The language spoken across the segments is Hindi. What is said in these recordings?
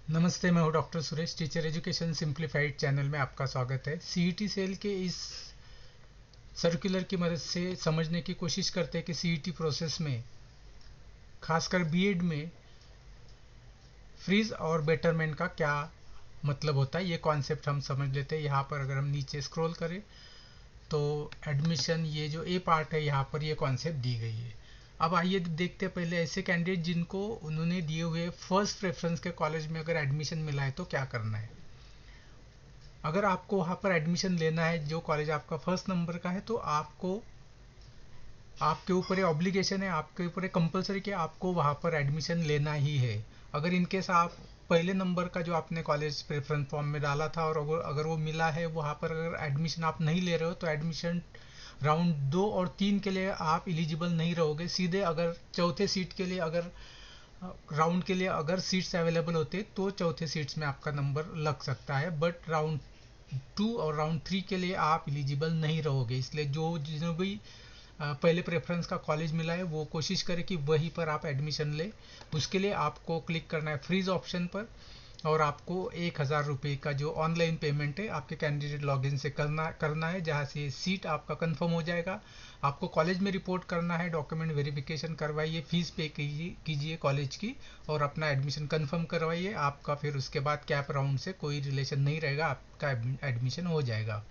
नमस्ते, मैं हूं doctor Suresh. Teacher education simplified channel में आपका स्वागत है। सीईटी सेल के इस सर्कुलर की मदद से समझने की कोशिश करते हैं कि सीईटी प्रोसेस में, खासकर बीएड में, फ्रीज और बेटरमेंट का क्या मतलब होता है। ये कॉन्सेप्ट हम समझ लेते हैं। यहाँ पर अगर हम नीचे स्क्रॉल करें तो एडमिशन, ये जो ए पार्ट है, यहाँ पर ये कॉन्सेप्ट दी गई है। अब आइए देखते हैं पहले ऐसे कैंडिडेट जिनको उन्होंने दिए हुए फर्स्ट प्रेफरेंस के कॉलेज में अगर एडमिशन मिला है तो क्या करना है। अगर आपको वहाँ पर एडमिशन लेना है, जो कॉलेज आपका फर्स्ट नंबर का है, तो आपको, आपके ऊपर ये ऑब्लिगेशन है, आपके ऊपर कंपलसरी कि आपको वहाँ पर एडमिशन लेना ही है। अगर इनकेस आप पहले नंबर का जो आपने कॉलेज प्रेफरेंस फॉर्म में डाला था और अगर वो मिला है, वहाँ पर अगर एडमिशन आप नहीं ले रहे हो तो एडमिशन राउंड 2 और 3 के लिए आप एलिजिबल नहीं रहोगे। सीधे अगर चौथे सीट के लिए, अगर राउंड के लिए अगर सीट्स अवेलेबल होते तो चौथे सीट्स में आपका नंबर लग सकता है, बट राउंड 2 और राउंड 3 के लिए आप एलिजिबल नहीं रहोगे। इसलिए जो जिन्होंने भी पहले प्रेफरेंस का कॉलेज मिला है वो कोशिश करें कि वहीं पर आप एडमिशन लें। उसके लिए आपको क्लिक करना है फ्रीज ऑप्शन पर, और आपको 1,000 रुपये का जो ऑनलाइन पेमेंट है आपके कैंडिडेट लॉगिन से करना है, जहाँ से सीट आपका कंफर्म हो जाएगा। आपको कॉलेज में रिपोर्ट करना है, डॉक्यूमेंट वेरिफिकेशन करवाइए, फीस पे कीजिए कॉलेज की, और अपना एडमिशन कंफर्म करवाइए। आपका फिर उसके बाद कैप राउंड से कोई रिलेशन नहीं रहेगा, आपका एडमिशन हो जाएगा।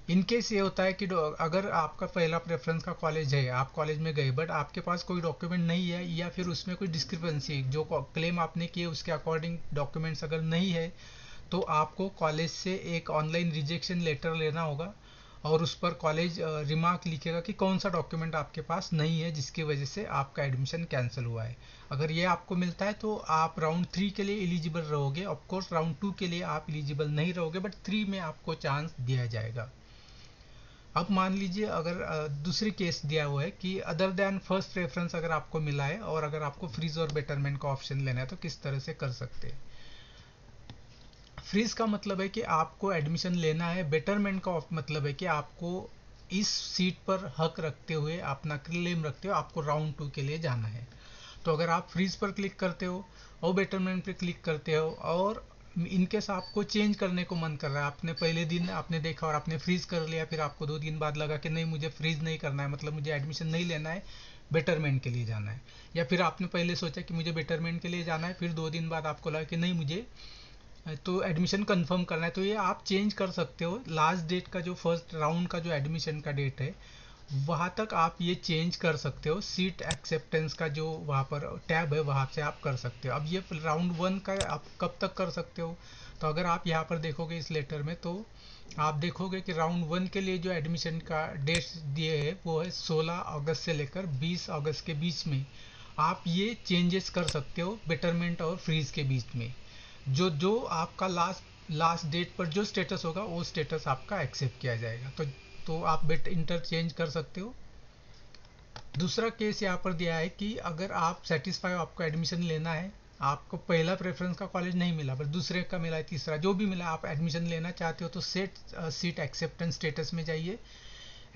इनकेस ये होता है कि अगर आपका पहला प्रेफरेंस का कॉलेज है, आप कॉलेज में गए बट आपके पास कोई डॉक्यूमेंट नहीं है, या फिर उसमें कोई डिस्क्रिपेंसी, जो क्लेम आपने किए उसके अकॉर्डिंग डॉक्यूमेंट्स अगर नहीं है, तो आपको कॉलेज से एक ऑनलाइन रिजेक्शन लेटर लेना होगा, और उस पर कॉलेज रिमार्क लिखेगा कि कौन सा डॉक्यूमेंट आपके पास नहीं है जिसकी वजह से आपका एडमिशन कैंसिल हुआ है। अगर ये आपको मिलता है तो आप राउंड 3 के लिए एलिजिबल रहोगे। ऑफकोर्स राउंड 2 के लिए आप एलिजिबल नहीं रहोगे, बट 3 में आपको चांस दिया जाएगा। अब मान लीजिए अगर दूसरी केस दिया हुआ है कि अदर देन फर्स्ट प्रेफरेंस अगर आपको मिला है और अगर आपको फ्रीज और बेटरमेंट का ऑप्शन लेना है तो किस तरह से कर सकते हैं। फ्रीज का मतलब है कि आपको एडमिशन लेना है, बेटरमेंट का मतलब है कि आपको इस सीट पर हक रखते हुए, अपना क्लेम रखते हुए आपको राउंड 2 के लिए जाना है। तो अगर आप फ्रीज पर क्लिक करते हो और बेटरमेंट पर क्लिक करते हो, और इनकेस आपको चेंज करने को मन कर रहा है, आपने पहले दिन आपने देखा और आपने फ्रीज कर लिया, फिर आपको 2 दिन बाद लगा कि नहीं, मुझे फ्रीज नहीं करना है, मतलब मुझे एडमिशन नहीं लेना है, बेटरमेंट के लिए जाना है। या फिर आपने पहले सोचा कि मुझे बेटरमेंट के लिए जाना है, फिर 2 दिन बाद आपको लगा कि नहीं, मुझे तो एडमिशन कंफर्म करना है, तो ये आप चेंज कर सकते हो। लास्ट डेट का, जो फर्स्ट राउंड का जो एडमिशन का डेट है, वहाँ तक आप ये चेंज कर सकते हो। सीट एक्सेप्टेंस का जो वहाँ पर टैब है, वहाँ से आप कर सकते हो। अब ये राउंड 1 का आप कब तक कर सकते हो, तो अगर आप यहाँ पर देखोगे इस लेटर में, तो आप देखोगे कि राउंड 1 के लिए जो एडमिशन का डेट दिए है वो है 16 अगस्त से लेकर 20 अगस्त के बीच में। आप ये चेंजेस कर सकते हो बेटरमेंट और फ्रीज के बीच में। जो जो आपका लास्ट लास्ट डेट पर जो स्टेटस होगा वो स्टेटस आपका एक्सेप्ट किया जाएगा। तो आप बेट इंटरचेंज कर सकते हो। दूसरा केस यहाँ पर दिया है कि अगर आप सेटिस्फाई हो, आपको एडमिशन लेना है, आपको पहला प्रेफरेंस का कॉलेज नहीं मिला पर दूसरे का मिला है, तीसरा जो भी मिला, आप एडमिशन लेना चाहते हो, तो सीट एक्सेप्टेंस स्टेटस में जाइए,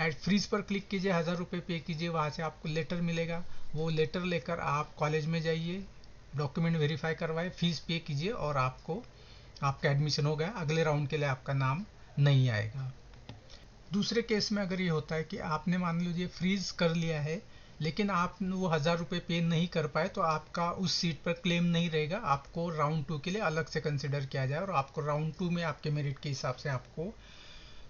एड फ्रीज पर क्लिक कीजिए, 1,000 रुपये पे कीजिए, वहाँ से आपको लेटर मिलेगा। वो लेटर लेकर आप कॉलेज में जाइए, डॉक्यूमेंट वेरीफाई करवाए, फीस पे कीजिए, और आपको, आपका एडमिशन हो गया। अगले राउंड के लिए आपका नाम नहीं आएगा। दूसरे केस में अगर ये होता है कि आपने मान लीजिए फ्रीज कर लिया है, लेकिन आप वो 1,000 रुपये पे नहीं कर पाए, तो आपका उस सीट पर क्लेम नहीं रहेगा, आपको राउंड 2 के लिए अलग से कंसिडर किया जाए, और आपको राउंड 2 में आपके मेरिट के हिसाब से आपको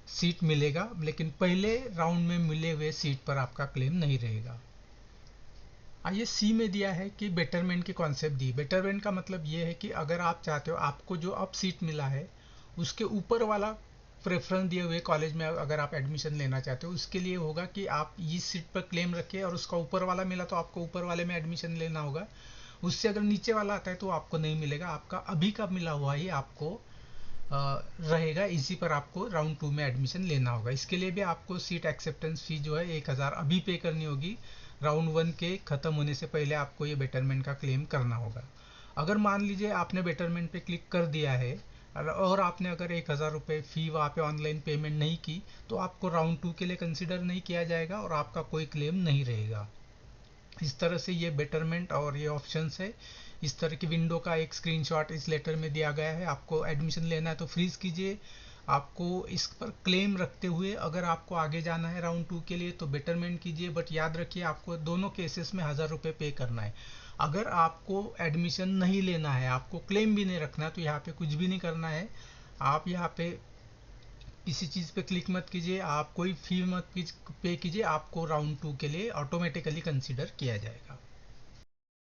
सीट मिलेगा, लेकिन पहले राउंड में मिले हुए सीट पर आपका क्लेम नहीं रहेगा। आइए सी में दिया है कि बेटरमेंट की कॉन्सेप्ट दी। बेटरमेंट का मतलब ये है कि अगर आप चाहते हो, आपको जो अब सीट मिला है उसके ऊपर वाला प्रेफरेंस दिए हुए कॉलेज में अगर आप एडमिशन लेना चाहते हो, उसके लिए होगा कि आप इस सीट पर क्लेम रखिए, और उसका ऊपर वाला मिला तो आपको ऊपर वाले में एडमिशन लेना होगा। उससे अगर नीचे वाला आता है तो आपको नहीं मिलेगा, आपका अभी का मिला हुआ ही आपको रहेगा, इसी पर आपको राउंड 2 में एडमिशन लेना होगा। इसके लिए भी आपको सीट एक्सेप्टेंस फी जो है 1,000 अभी पे करनी होगी। राउंड 1 के ख़त्म होने से पहले आपको ये बेटरमेंट का क्लेम करना होगा। अगर मान लीजिए आपने बेटरमेंट पे क्लिक कर दिया है, और आपने अगर 1,000 रुपये फ़ी वहाँ पे ऑनलाइन पेमेंट नहीं की, तो आपको राउंड 2 के लिए कंसिडर नहीं किया जाएगा और आपका कोई क्लेम नहीं रहेगा। इस तरह से ये बेटरमेंट और ये ऑप्शंस है, इस तरह की विंडो का एक स्क्रीनशॉट इस लेटर में दिया गया है। आपको एडमिशन लेना है तो फ्रीज कीजिए। आपको इस पर क्लेम रखते हुए अगर आपको आगे जाना है राउंड 2 के लिए तो बेटरमेंट कीजिए, बट याद रखिए आपको दोनों केसेस में 1000 रुपये पे करना है। अगर आपको एडमिशन नहीं लेना है, आपको क्लेम भी नहीं रखना, तो यहाँ पे कुछ भी नहीं करना है। आप यहाँ पे किसी चीज़ पे क्लिक मत कीजिए, आप कोई फी मत पे कीजिए, आपको राउंड 2 के लिए ऑटोमेटिकली कंसीडर किया जाएगा।